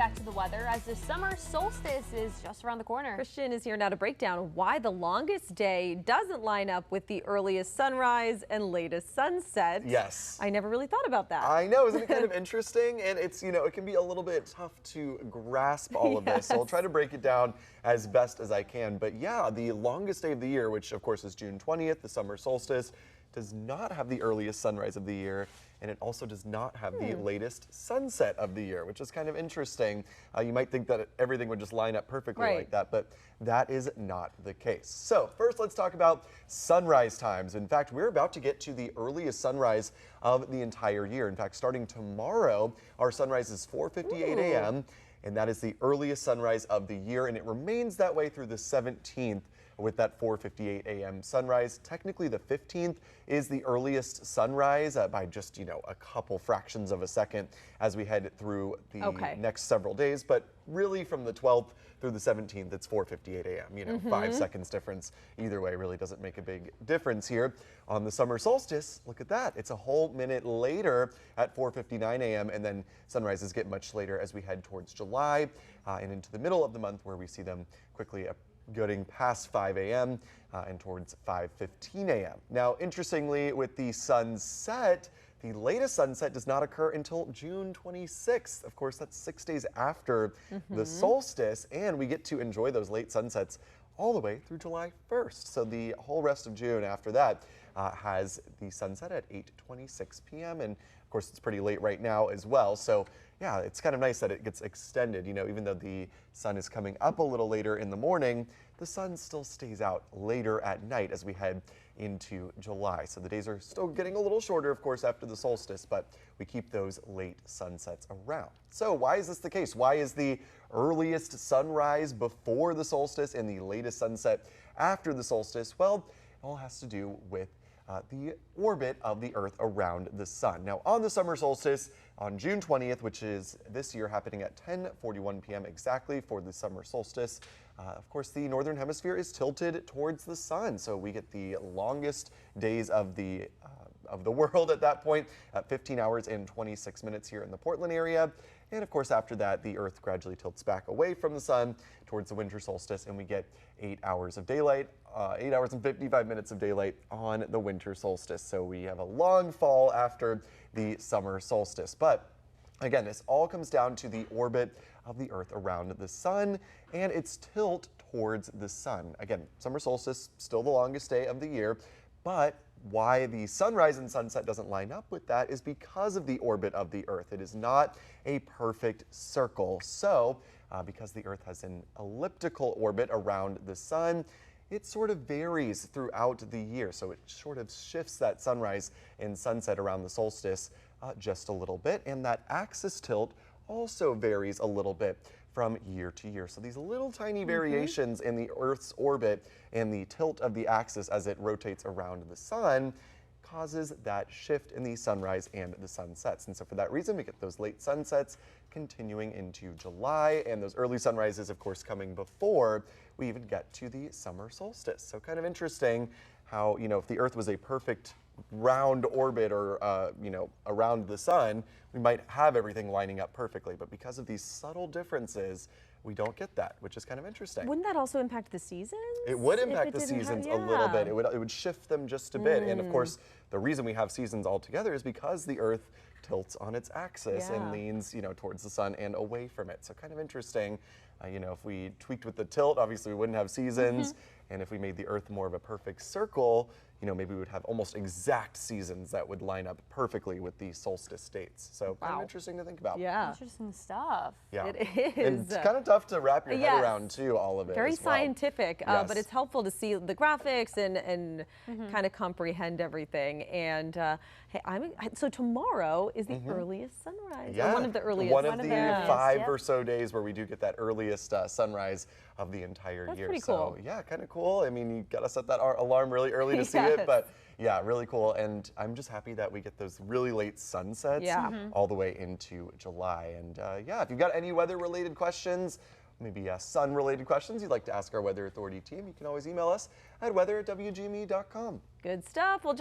back to the weather as the summer solstice is just around the corner. Christian is here now to break down why the longest day doesn't line up with the earliest sunrise and latest sunset. Yes. I never really thought about that. I know, isn't it kind of interesting? And it's, it can be a little bit tough to grasp all of this. So I'll try to break it down as best as I can. But yeah, the longest day of the year, which of course is June 20th, the summer solstice, does not have the earliest sunrise of the year, and it also does not have the latest sunset of the year, which is kind of interesting. You might think that everything would just line up perfectly like that, but that is not the case. So first, let's talk about sunrise times. In fact, we're about to get to the earliest sunrise of the entire year. In fact, starting tomorrow, our sunrise is 4:58 a.m., and that is the earliest sunrise of the year, and it remains that way through the 17th. With that 4:58 a.m. sunrise. Technically, the 15th is the earliest sunrise by just, a couple fractions of a second as we head through the next several days. But really, from the 12th through the 17th, it's 4:58 a.m. 5 seconds difference. Either way really doesn't make a big difference here. On the summer solstice, look at that. It's a whole minute later at 4:59 a.m. and then sunrises get much later as we head towards July and into the middle of the month, where we see them quickly getting past 5 a.m. And towards 5:15 a.m. Now, interestingly, with the sunset, the latest sunset does not occur until June 26th. Of course, that's 6 days after the solstice, and we get to enjoy those late sunsets all the way through July 1st. So the whole rest of June after that has the sunset at 8:26 p.m. And of course, it's pretty late right now as well. So yeah, it's kind of nice that it gets extended. Even though the sun is coming up a little later in the morning, the sun still stays out later at night as we head into July. So the days are still getting a little shorter, of course, after the solstice, but we keep those late sunsets around. So why is this the case? Why is the earliest sunrise before the solstice and the latest sunset after the solstice? Well, it all has to do with the orbit of the Earth around the sun. Now, on the summer solstice, on June 20th, which is this year happening at 10:41 p.m. exactly for the summer solstice, of course, the northern hemisphere is tilted towards the sun, so we get the longest days of the world at that point, at 15 hours and 26 minutes here in the Portland area. And of course, after that, the Earth gradually tilts back away from the sun towards the winter solstice, and we get 8 hours of daylight, 8 hours and 55 minutes of daylight on the winter solstice. So we have a long fall after the summer solstice. But again, this all comes down to the orbit of the Earth around the sun and its tilt towards the sun. Again, summer solstice, still the longest day of the year, but why the sunrise and sunset doesn't line up with that is because of the orbit of the Earth. It is not a perfect circle. So because the Earth has an elliptical orbit around the sun, it sort of varies throughout the year. So it sort of shifts that sunrise and sunset around the solstice just a little bit. And that axis tilt also varies a little bit from year to year. So these little tiny variations in the Earth's orbit and the tilt of the axis as it rotates around the sun causes that shift in the sunrise and the sunsets. And so for that reason, we get those late sunsets continuing into July, and those early sunrises, of course, coming before we even get to the summer solstice. So kind of interesting how, if the Earth was a perfect round orbit or, around the sun, we might have everything lining up perfectly. But because of these subtle differences, we don't get that, which is kind of interesting. Wouldn't that also impact the seasons? It would impact the seasons a little bit. It would shift them just a bit. And of course, the reason we have seasons altogether is because the Earth tilts on its axis and leans, towards the sun and away from it. So kind of interesting. If we tweaked with the tilt, obviously we wouldn't have seasons. And if we made the Earth more of a perfect circle, maybe we would have almost exact seasons that would line up perfectly with the solstice dates. So kind of interesting to think about. Yeah. Interesting stuff. Yeah. It is. And it's kind of tough to wrap your head around too, all of it. Very as well. scientific, but it's helpful to see the graphics and kind of comprehend everything. And hey, so tomorrow is the earliest sunrise. Yeah. Or one of the earliest. One of the 5 or so days where we do get that earliest sunrise of the entire year. Pretty cool. So yeah, kind of cool. I mean, you got to set that alarm really early to see it, but yeah, really cool. And I'm just happy that we get those really late sunsets all the way into July. And yeah, if you've got any weather-related questions, maybe sun-related questions you'd like to ask our Weather Authority team, you can always email us at weather@wgme.com. Good stuff. Well,